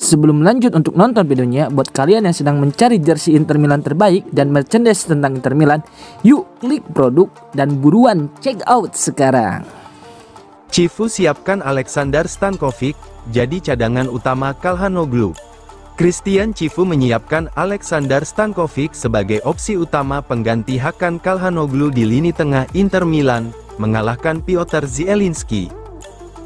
Sebelum lanjut untuk nonton videonya, buat kalian yang sedang mencari jersey Inter Milan terbaik dan merchandise tentang Inter Milan, yuk klik produk dan buruan check out sekarang. Cifu siapkan Aleksandar Stankovic jadi cadangan utama Calhanoglu. Christian Cifu menyiapkan Aleksandar Stankovic sebagai opsi utama pengganti Hakan Calhanoglu di lini tengah Inter Milan, mengalahkan Piotr Zielinski.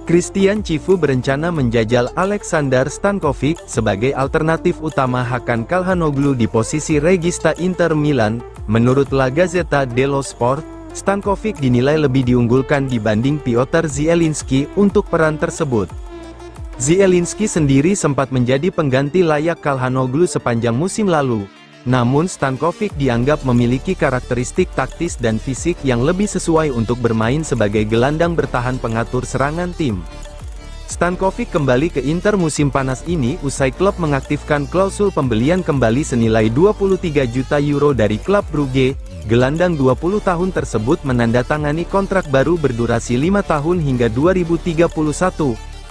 Christian Cifu berencana menjajal Aleksandar Stankovic sebagai alternatif utama Hakan Calhanoglu di posisi regista Inter Milan. Menurut La Gazzetta dello Sport, Stankovic dinilai lebih diunggulkan dibanding Piotr Zielinski untuk peran tersebut. Zielinski sendiri sempat menjadi pengganti layak Calhanoglu sepanjang musim lalu. Namun Stankovic dianggap memiliki karakteristik taktis dan fisik yang lebih sesuai untuk bermain sebagai gelandang bertahan pengatur serangan tim. Stankovic kembali ke Inter musim panas ini usai klub mengaktifkan klausul pembelian kembali senilai 23 juta euro dari klub Brugge. Gelandang 20 tahun tersebut menandatangani kontrak baru berdurasi 5 tahun hingga 2031.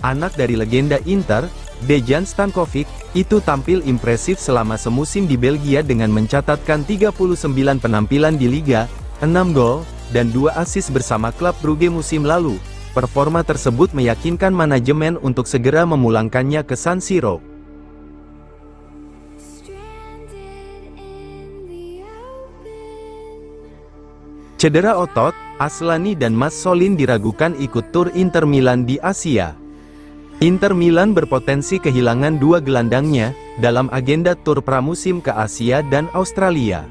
Anak dari legenda Inter, Dejan Stankovic, itu tampil impresif selama semusim di Belgia dengan mencatatkan 39 penampilan di Liga, 6 gol, dan 2 assist bersama klub Brugge musim lalu. Performa tersebut meyakinkan manajemen untuk segera memulangkannya ke San Siro. Cedera otot, Aslani dan Massolin diragukan ikut tur Inter Milan di Asia. Inter Milan berpotensi kehilangan dua gelandangnya dalam agenda tur pramusim ke Asia dan Australia.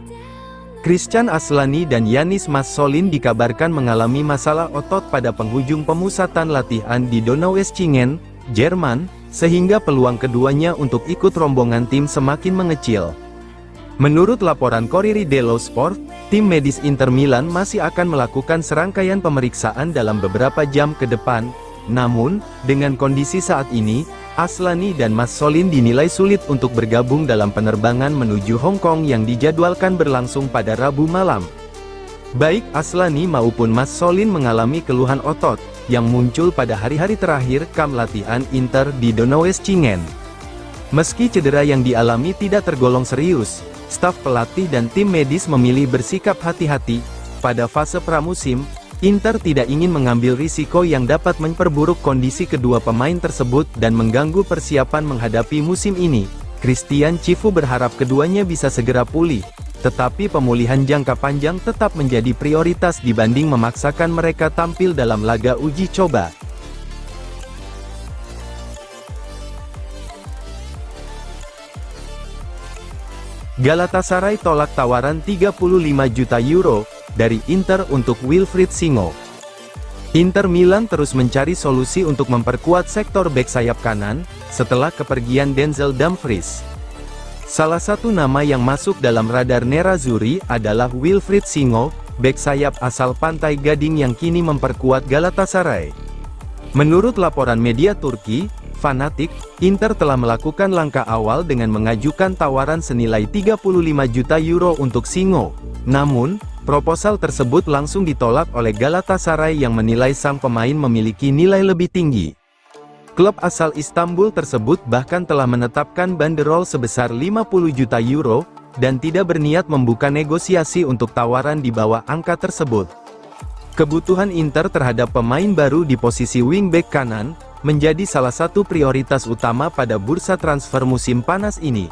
Christian Aslani dan Yanis Massolin dikabarkan mengalami masalah otot pada penghujung pemusatan latihan di Donaueschingen, Jerman, sehingga peluang keduanya untuk ikut rombongan tim semakin mengecil. Menurut laporan Corriere dello Sport, tim medis Inter Milan masih akan melakukan serangkaian pemeriksaan dalam beberapa jam ke depan. Namun, dengan kondisi saat ini, Aslani dan Massolin dinilai sulit untuk bergabung dalam penerbangan menuju Hong Kong yang dijadwalkan berlangsung pada Rabu malam. Baik Aslani maupun Massolin mengalami keluhan otot, yang muncul pada hari-hari terakhir kamp latihan Inter di Donaueschingen. Meski cedera yang dialami tidak tergolong serius, staf pelatih dan tim medis memilih bersikap hati-hati. Pada fase pramusim, Inter tidak ingin mengambil risiko yang dapat memperburuk kondisi kedua pemain tersebut dan mengganggu persiapan menghadapi musim ini. Christian Cifu berharap keduanya bisa segera pulih, tetapi pemulihan jangka panjang tetap menjadi prioritas dibanding memaksakan mereka tampil dalam laga uji coba. Galatasaray tolak tawaran 35 juta euro dari Inter untuk Wilfried Singo. Inter Milan terus mencari solusi untuk memperkuat sektor bek sayap kanan, setelah kepergian Denzel Dumfries. Salah satu nama yang masuk dalam radar Nerazzurri adalah Wilfried Singo, bek sayap asal Pantai Gading yang kini memperkuat Galatasaray. Menurut laporan media Turki, Fanatik, Inter telah melakukan langkah awal dengan mengajukan tawaran senilai 35 juta euro untuk Singo. Namun, proposal tersebut langsung ditolak oleh Galatasaray yang menilai sang pemain memiliki nilai lebih tinggi. Klub asal Istanbul tersebut bahkan telah menetapkan banderol sebesar 50 juta euro, dan tidak berniat membuka negosiasi untuk tawaran di bawah angka tersebut. Kebutuhan Inter terhadap pemain baru di posisi wingback kanan, menjadi salah satu prioritas utama pada bursa transfer musim panas ini.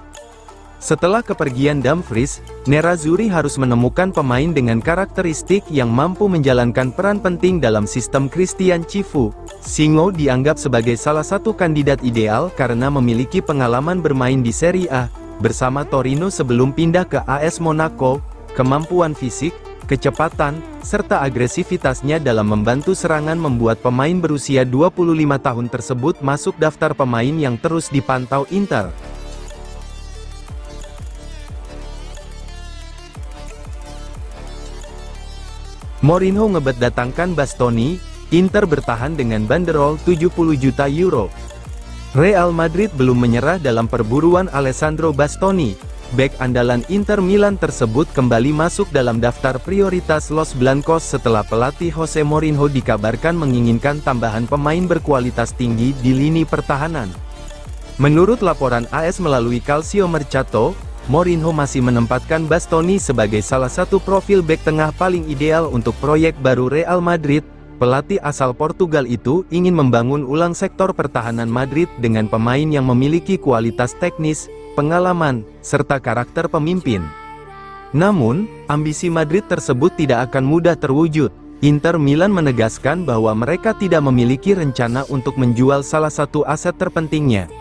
Setelah kepergian Dumfries, Nerazzurri harus menemukan pemain dengan karakteristik yang mampu menjalankan peran penting dalam sistem Christian Cifu. Singo dianggap sebagai salah satu kandidat ideal karena memiliki pengalaman bermain di Serie A, bersama Torino sebelum pindah ke AS Monaco. Kemampuan fisik, kecepatan, serta agresivitasnya dalam membantu serangan membuat pemain berusia 25 tahun tersebut masuk daftar pemain yang terus dipantau Inter. Mourinho ngebet datangkan Bastoni, Inter bertahan dengan banderol 70 juta euro. Real Madrid belum menyerah dalam perburuan Alessandro Bastoni. Bek andalan Inter Milan tersebut kembali masuk dalam daftar prioritas Los Blancos setelah pelatih Jose Mourinho dikabarkan menginginkan tambahan pemain berkualitas tinggi di lini pertahanan. Menurut laporan AS melalui Calcio Mercato, Mourinho masih menempatkan Bastoni sebagai salah satu profil bek tengah paling ideal untuk proyek baru Real Madrid. Pelatih asal Portugal itu ingin membangun ulang sektor pertahanan Madrid dengan pemain yang memiliki kualitas teknis, pengalaman, serta karakter pemimpin. Namun, ambisi Madrid tersebut tidak akan mudah terwujud. Inter Milan menegaskan bahwa mereka tidak memiliki rencana untuk menjual salah satu aset terpentingnya.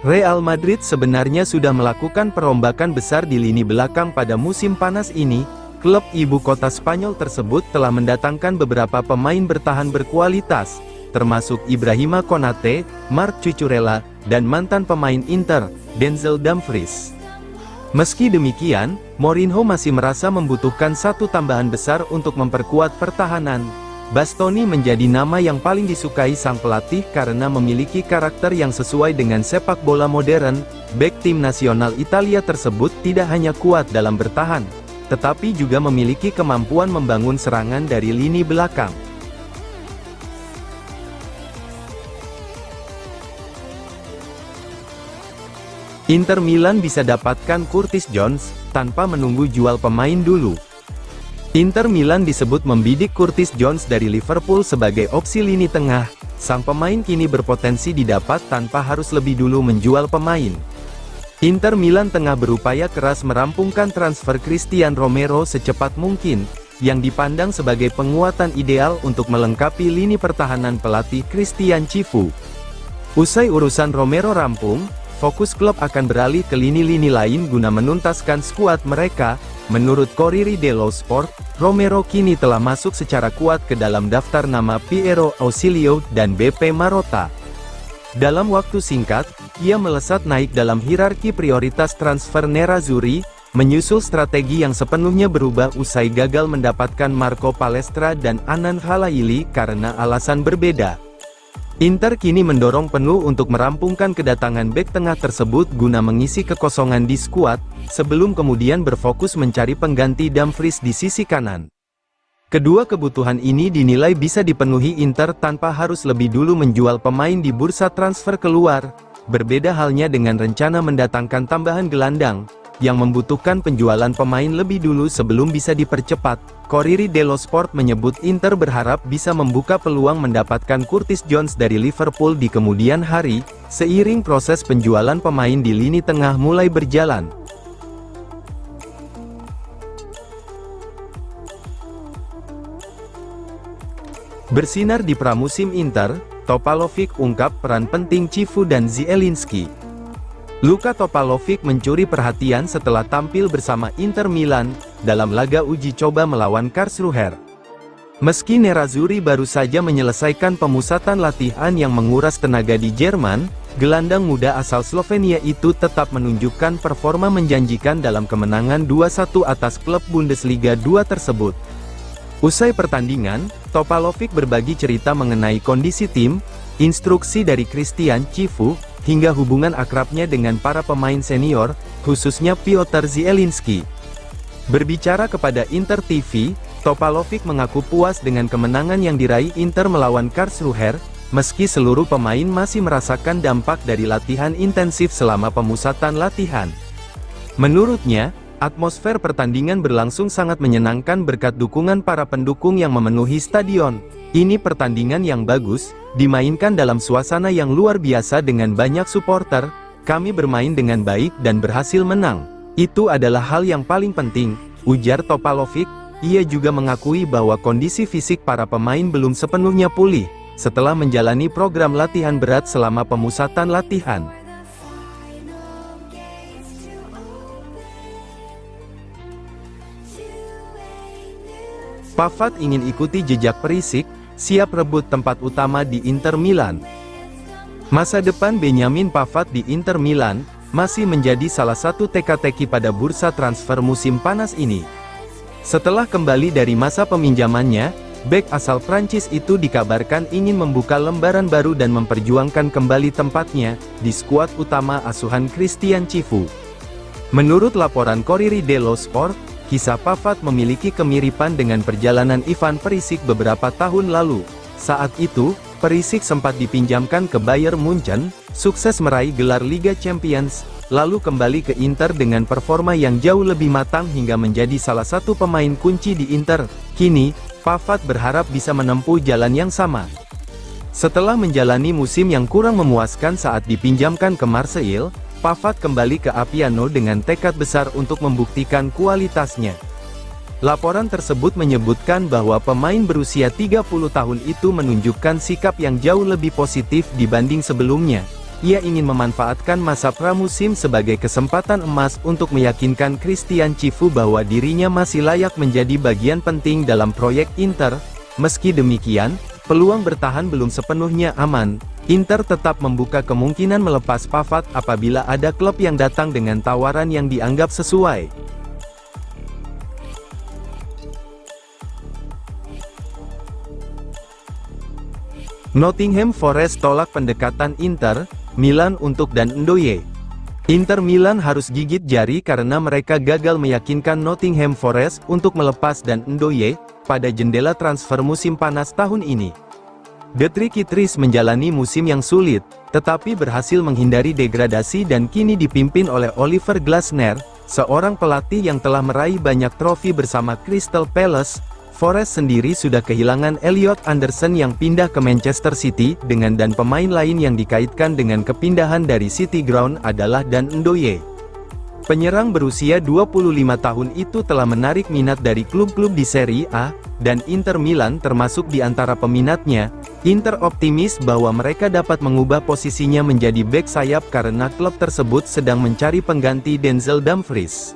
Real Madrid sebenarnya sudah melakukan perombakan besar di lini belakang pada musim panas ini. Klub ibu kota Spanyol tersebut telah mendatangkan beberapa pemain bertahan berkualitas, termasuk Ibrahima Konate, Marc Cucurella, dan mantan pemain Inter, Denzel Dumfries. Meski demikian, Mourinho masih merasa membutuhkan satu tambahan besar untuk memperkuat pertahanan. Bastoni menjadi nama yang paling disukai sang pelatih karena memiliki karakter yang sesuai dengan sepak bola modern. Bek tim nasional Italia tersebut tidak hanya kuat dalam bertahan, tetapi juga memiliki kemampuan membangun serangan dari lini belakang. Inter Milan bisa dapatkan Curtis Jones, tanpa menunggu jual pemain dulu. Inter Milan disebut membidik Curtis Jones dari Liverpool sebagai opsi lini tengah. Sang pemain kini berpotensi didapat tanpa harus lebih dulu menjual pemain. Inter Milan tengah berupaya keras merampungkan transfer Christian Romero secepat mungkin, yang dipandang sebagai penguatan ideal untuk melengkapi lini pertahanan pelatih Christian Cifu. Usai urusan Romero rampung, fokus klub akan beralih ke lini-lini lain guna menuntaskan skuad mereka. Menurut Corriere dello Sport, Romero kini telah masuk secara kuat ke dalam daftar nama Piero Ausilio dan BP Marotta. Dalam waktu singkat, ia melesat naik dalam hierarki prioritas transfer Nerazzurri, menyusul strategi yang sepenuhnya berubah usai gagal mendapatkan Marco Palestra dan Anan Halaili karena alasan berbeda. Inter kini mendorong penuh untuk merampungkan kedatangan bek tengah tersebut guna mengisi kekosongan di skuad, sebelum kemudian berfokus mencari pengganti Dumfries di sisi kanan. Kedua kebutuhan ini dinilai bisa dipenuhi Inter tanpa harus lebih dulu menjual pemain di bursa transfer keluar. Berbeda halnya dengan rencana mendatangkan tambahan gelandang, yang membutuhkan penjualan pemain lebih dulu sebelum bisa dipercepat. Corriere dello Sport menyebut Inter berharap bisa membuka peluang mendapatkan Curtis Jones dari Liverpool di kemudian hari, seiring proses penjualan pemain di lini tengah mulai berjalan. Bersinar di pramusim Inter, Topalovic ungkap peran penting Cifu dan Zielinski. Luka Topalovic mencuri perhatian setelah tampil bersama Inter Milan, dalam laga uji coba melawan Karlsruhe. Meski Nerazzurri baru saja menyelesaikan pemusatan latihan yang menguras tenaga di Jerman, gelandang muda asal Slovenia itu tetap menunjukkan performa menjanjikan dalam kemenangan 2-1 atas klub Bundesliga 2 tersebut. Usai pertandingan, Topalovic berbagi cerita mengenai kondisi tim, instruksi dari Christian Cifu, hingga hubungan akrabnya dengan para pemain senior, khususnya Piotr Zielinski. Berbicara kepada Inter TV, Topalovic mengaku puas dengan kemenangan yang diraih Inter melawan Karlsruhe, meski seluruh pemain masih merasakan dampak dari latihan intensif selama pemusatan latihan. Menurutnya, atmosfer pertandingan berlangsung sangat menyenangkan berkat dukungan para pendukung yang memenuhi stadion. Ini pertandingan yang bagus, dimainkan dalam suasana yang luar biasa dengan banyak supporter, kami bermain dengan baik dan berhasil menang. Itu adalah hal yang paling penting, ujar Topalovic. Ia juga mengakui bahwa kondisi fisik para pemain belum sepenuhnya pulih, setelah menjalani program latihan berat selama pemusatan latihan. Pavard ingin ikuti jejak Perisic, siap rebut tempat utama di Inter Milan. Masa depan Benjamin Pavard di Inter Milan masih menjadi salah satu teka-teki pada bursa transfer musim panas ini. Setelah kembali dari masa peminjamannya, bek asal Prancis itu dikabarkan ingin membuka lembaran baru dan memperjuangkan kembali tempatnya di skuad utama asuhan Christian Cifu. Menurut laporan Corriere dello Sport, kisah Pavard memiliki kemiripan dengan perjalanan Ivan Perisic beberapa tahun lalu. Saat itu, Perisic sempat dipinjamkan ke Bayern Munchen, sukses meraih gelar Liga Champions, lalu kembali ke Inter dengan performa yang jauh lebih matang hingga menjadi salah satu pemain kunci di Inter. Kini, Pavard berharap bisa menempuh jalan yang sama. Setelah menjalani musim yang kurang memuaskan saat dipinjamkan ke Marseille, Pavard kembali ke Appiano dengan tekad besar untuk membuktikan kualitasnya. Laporan tersebut menyebutkan bahwa pemain berusia 30 tahun itu menunjukkan sikap yang jauh lebih positif dibanding sebelumnya. Ia ingin memanfaatkan masa pramusim sebagai kesempatan emas untuk meyakinkan Christian Cifu bahwa dirinya masih layak menjadi bagian penting dalam proyek Inter. Meski demikian, peluang bertahan belum sepenuhnya aman. Inter tetap membuka kemungkinan melepas Pavard apabila ada klub yang datang dengan tawaran yang dianggap sesuai. Nottingham Forest tolak pendekatan Inter Milan untuk Dan Ndoye. Inter Milan harus gigit jari karena mereka gagal meyakinkan Nottingham Forest untuk melepas Dan Ndoye pada jendela transfer musim panas tahun ini. The Tricky-Trees menjalani musim yang sulit, tetapi berhasil menghindari degradasi dan kini dipimpin oleh Oliver Glasner, seorang pelatih yang telah meraih banyak trofi bersama Crystal Palace. Forest sendiri sudah kehilangan Elliot Anderson yang pindah ke Manchester City, dan pemain lain yang dikaitkan dengan kepindahan dari City Ground adalah Dan Ndoye. Penyerang berusia 25 tahun itu telah menarik minat dari klub-klub di Serie A, dan Inter Milan termasuk di antara peminatnya. Inter optimis bahwa mereka dapat mengubah posisinya menjadi bek sayap karena klub tersebut sedang mencari pengganti Denzel Dumfries.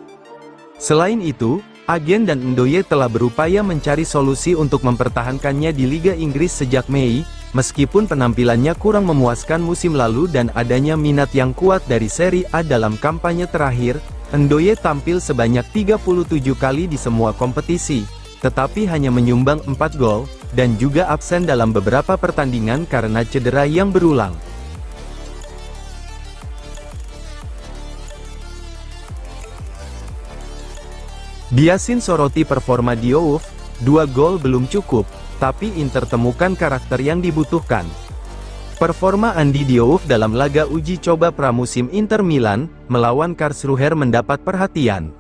Selain itu, agen Dan Ndoye telah berupaya mencari solusi untuk mempertahankannya di Liga Inggris sejak Mei, meskipun penampilannya kurang memuaskan musim lalu dan adanya minat yang kuat dari Serie A dalam kampanye terakhir. Ndoye tampil sebanyak 37 kali di semua kompetisi, tetapi hanya menyumbang 4 gol, dan juga absen dalam beberapa pertandingan karena cedera yang berulang. Biasin soroti performa Diouf, 2 gol belum cukup, tapi Inter temukan karakter yang dibutuhkan. Performa Andy Diouf dalam laga uji coba pramusim Inter Milan melawan Karlsruher mendapat perhatian.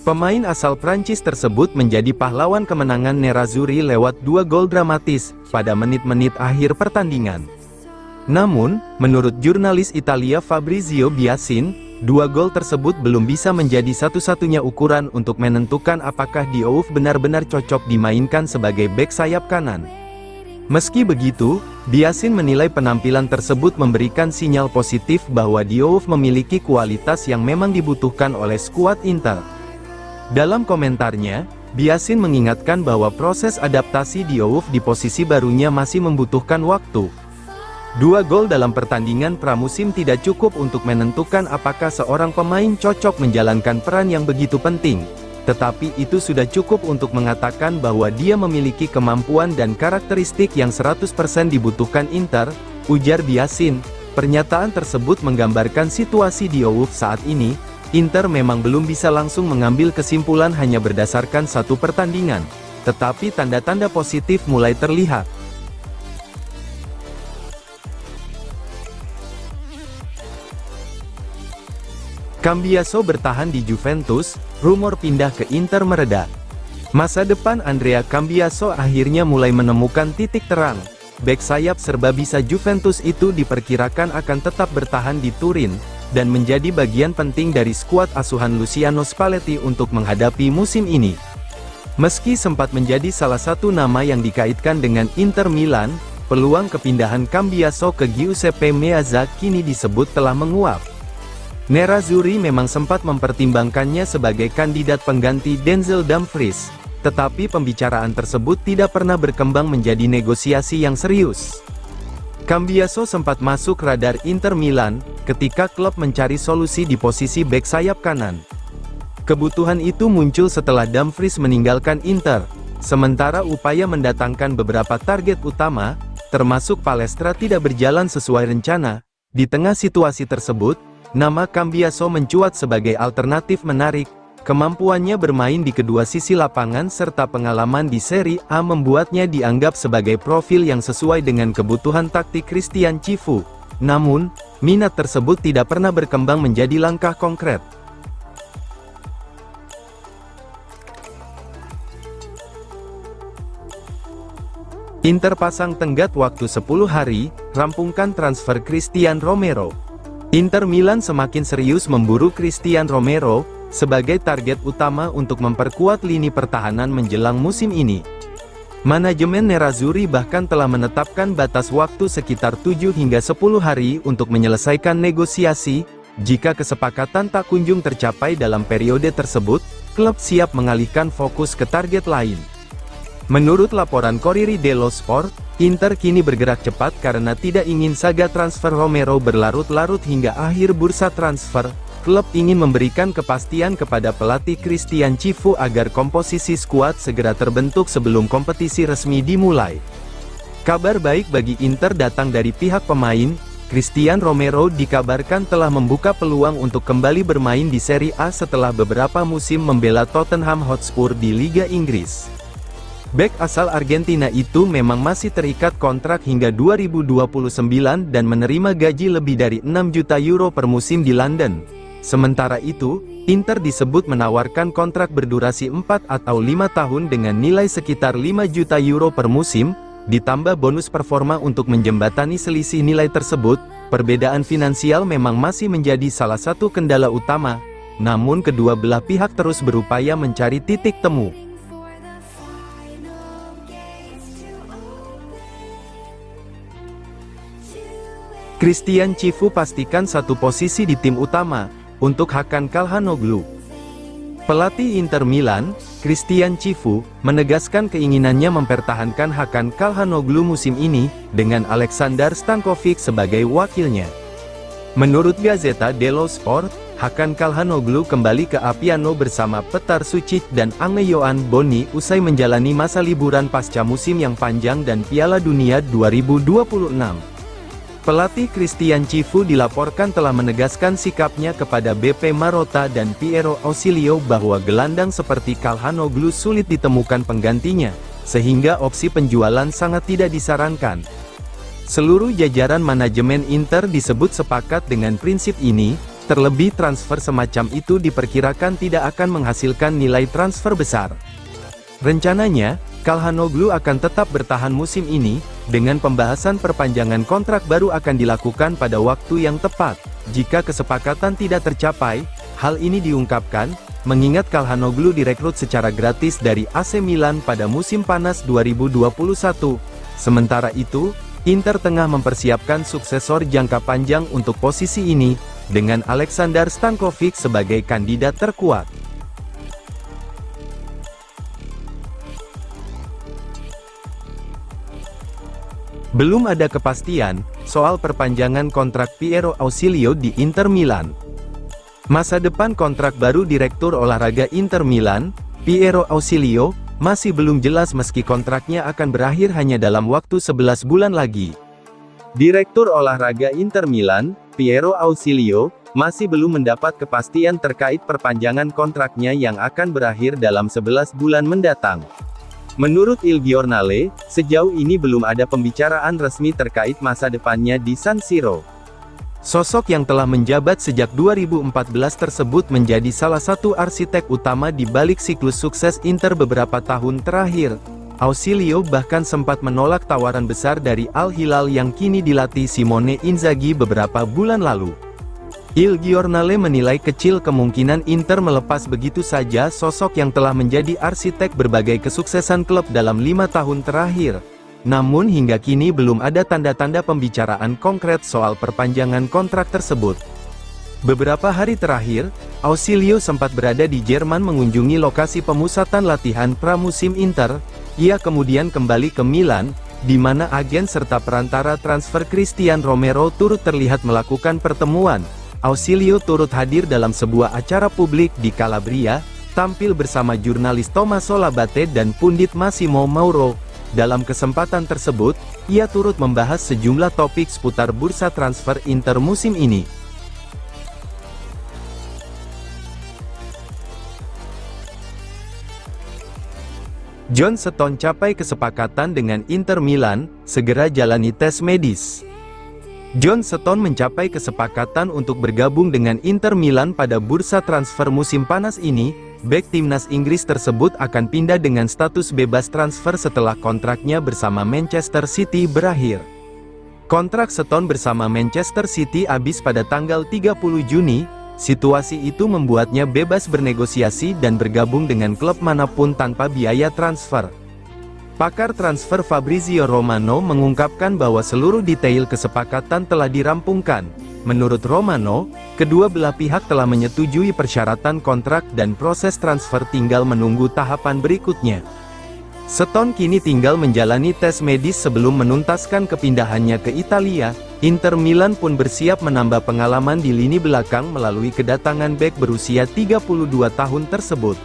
Pemain asal Prancis tersebut menjadi pahlawan kemenangan Nerazzurri lewat 2 gol dramatis pada menit-menit akhir pertandingan. Namun, menurut jurnalis Italia Fabrizio Biasin, 2 gol tersebut belum bisa menjadi satu-satunya ukuran untuk menentukan apakah Diouf benar-benar cocok dimainkan sebagai bek sayap kanan. Meski begitu, Biasin menilai penampilan tersebut memberikan sinyal positif bahwa Diouf memiliki kualitas yang memang dibutuhkan oleh skuad Inter. Dalam komentarnya, Biasin mengingatkan bahwa proses adaptasi Diouf di posisi barunya masih membutuhkan waktu. 2 gol dalam pertandingan pramusim tidak cukup untuk menentukan apakah seorang pemain cocok menjalankan peran yang begitu penting, tetapi itu sudah cukup untuk mengatakan bahwa dia memiliki kemampuan dan karakteristik yang 100% dibutuhkan Inter, ujar Biasin. Pernyataan tersebut menggambarkan situasi Diouf saat ini. Inter memang belum bisa langsung mengambil kesimpulan hanya berdasarkan satu pertandingan, tetapi tanda-tanda positif mulai terlihat. Cambiaso bertahan di Juventus, rumor pindah ke Inter mereda. Masa depan Andrea Cambiaso akhirnya mulai menemukan titik terang. Bek sayap serba bisa Juventus itu diperkirakan akan tetap bertahan di Turin, dan menjadi bagian penting dari skuad asuhan Luciano Spalletti untuk menghadapi musim ini. Meski sempat menjadi salah satu nama yang dikaitkan dengan Inter Milan, peluang kepindahan Cambiaso ke Giuseppe Meazza kini disebut telah menguap. Nerazzurri memang sempat mempertimbangkannya sebagai kandidat pengganti Denzel Dumfries, tetapi pembicaraan tersebut tidak pernah berkembang menjadi negosiasi yang serius. Cambiaso sempat masuk radar Inter Milan, ketika klub mencari solusi di posisi bek sayap kanan. Kebutuhan itu muncul setelah Dumfries meninggalkan Inter, sementara upaya mendatangkan beberapa target utama, termasuk Palestra tidak berjalan sesuai rencana. Di tengah situasi tersebut, nama Cambiaso mencuat sebagai alternatif menarik. Kemampuannya bermain di kedua sisi lapangan serta pengalaman di Serie A membuatnya dianggap sebagai profil yang sesuai dengan kebutuhan taktik Christian Cifu. Namun, minat tersebut tidak pernah berkembang menjadi langkah konkret. Inter pasang tenggat waktu 10 hari, rampungkan transfer Christian Romero. Inter Milan semakin serius memburu Christian Romero, sebagai target utama untuk memperkuat lini pertahanan menjelang musim ini. Manajemen Nerazzurri bahkan telah menetapkan batas waktu sekitar 7 hingga 10 hari untuk menyelesaikan negosiasi. Jika kesepakatan tak kunjung tercapai dalam periode tersebut, klub siap mengalihkan fokus ke target lain. Menurut laporan Corriere dello Sport, Inter kini bergerak cepat karena tidak ingin saga transfer Romero berlarut-larut hingga akhir bursa transfer. Klub ingin memberikan kepastian kepada pelatih Christian Cifu agar komposisi skuad segera terbentuk sebelum kompetisi resmi dimulai. Kabar baik bagi Inter datang dari pihak pemain. Christian Romero dikabarkan telah membuka peluang untuk kembali bermain di Serie A setelah beberapa musim membela Tottenham Hotspur di Liga Inggris. Bek asal Argentina itu memang masih terikat kontrak hingga 2029 dan menerima gaji lebih dari 6 juta euro per musim di London. Sementara itu, Inter disebut menawarkan kontrak berdurasi 4 atau 5 tahun dengan nilai sekitar 5 juta euro per musim, ditambah bonus performa untuk menjembatani selisih nilai tersebut. Perbedaan finansial memang masih menjadi salah satu kendala utama, namun kedua belah pihak terus berupaya mencari titik temu. Christian Cifu pastikan satu posisi di tim utama, untuk Hakan Calhanoglu. Pelatih Inter Milan, Christian Cifu, menegaskan keinginannya mempertahankan Hakan Calhanoglu musim ini, dengan Aleksandar Stankovic sebagai wakilnya. Menurut Gazzetta dello Sport, Hakan Calhanoglu kembali ke Appiano bersama Petar Sucic dan Ange Boni usai menjalani masa liburan pasca musim yang panjang dan Piala Dunia 2026. Pelatih Christian Cifu dilaporkan telah menegaskan sikapnya kepada BP Marotta dan Piero Ausilio bahwa gelandang seperti Calhanoglu sulit ditemukan penggantinya, sehingga opsi penjualan sangat tidak disarankan. Seluruh jajaran manajemen Inter disebut sepakat dengan prinsip ini, terlebih transfer semacam itu diperkirakan tidak akan menghasilkan nilai transfer besar. Rencananya, Calhanoglu akan tetap bertahan musim ini, dengan pembahasan perpanjangan kontrak baru akan dilakukan pada waktu yang tepat. Jika kesepakatan tidak tercapai, hal ini diungkapkan, mengingat Calhanoglu direkrut secara gratis dari AC Milan pada musim panas 2021. Sementara itu, Inter tengah mempersiapkan suksesor jangka panjang untuk posisi ini, dengan Aleksandar Stankovic sebagai kandidat terkuat. Belum ada kepastian soal perpanjangan kontrak Piero Ausilio di Inter Milan. Masa depan kontrak baru Direktur Olahraga Inter Milan, Piero Ausilio, masih belum jelas meski kontraknya akan berakhir hanya dalam waktu 11 bulan lagi. Direktur Olahraga Inter Milan, Piero Ausilio, masih belum mendapat kepastian terkait perpanjangan kontraknya yang akan berakhir dalam 11 bulan mendatang. Menurut Il Giornale, sejauh ini belum ada pembicaraan resmi terkait masa depannya di San Siro. Sosok yang telah menjabat sejak 2014 tersebut menjadi salah satu arsitek utama di balik siklus sukses Inter beberapa tahun terakhir. Ausilio bahkan sempat menolak tawaran besar dari Al Hilal yang kini dilatih Simone Inzaghi beberapa bulan lalu. Il Giornale menilai kecil kemungkinan Inter melepas begitu saja sosok yang telah menjadi arsitek berbagai kesuksesan klub dalam 5 tahun terakhir. Namun hingga kini belum ada tanda-tanda pembicaraan konkret soal perpanjangan kontrak tersebut. Beberapa hari terakhir, Ausilio sempat berada di Jerman mengunjungi lokasi pemusatan latihan pramusim Inter. Ia kemudian kembali ke Milan, di mana agen serta perantara transfer Christian Romero turut terlihat melakukan pertemuan. Ausilio turut hadir dalam sebuah acara publik di Calabria, tampil bersama jurnalis Tommaso Labate dan pundit Massimo Mauro. Dalam kesempatan tersebut, ia turut membahas sejumlah topik seputar bursa transfer Inter musim ini. John Stones capai kesepakatan dengan Inter Milan, segera jalani tes medis. John Stones mencapai kesepakatan untuk bergabung dengan Inter Milan pada bursa transfer musim panas ini. Bek timnas Inggris tersebut akan pindah dengan status bebas transfer setelah kontraknya bersama Manchester City berakhir. Kontrak Stones bersama Manchester City habis pada tanggal 30 Juni, situasi itu membuatnya bebas bernegosiasi dan bergabung dengan klub manapun tanpa biaya transfer. Pakar transfer Fabrizio Romano mengungkapkan bahwa seluruh detail kesepakatan telah dirampungkan. Menurut Romano, kedua belah pihak telah menyetujui persyaratan kontrak dan proses transfer tinggal menunggu tahapan berikutnya. Stones kini tinggal menjalani tes medis sebelum menuntaskan kepindahannya ke Italia. Inter Milan pun bersiap menambah pengalaman di lini belakang melalui kedatangan bek berusia 32 tahun tersebut.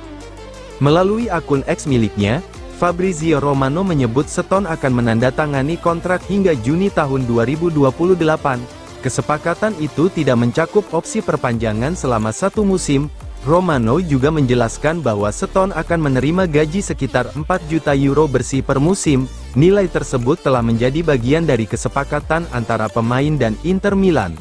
Melalui akun X miliknya, Fabrizio Romano menyebut Stones akan menandatangani kontrak hingga Juni tahun 2028. Kesepakatan itu tidak mencakup opsi perpanjangan selama 1 musim. Romano juga menjelaskan bahwa Stones akan menerima gaji sekitar 4 juta euro bersih per musim. Nilai tersebut telah menjadi bagian dari kesepakatan antara pemain dan Inter Milan.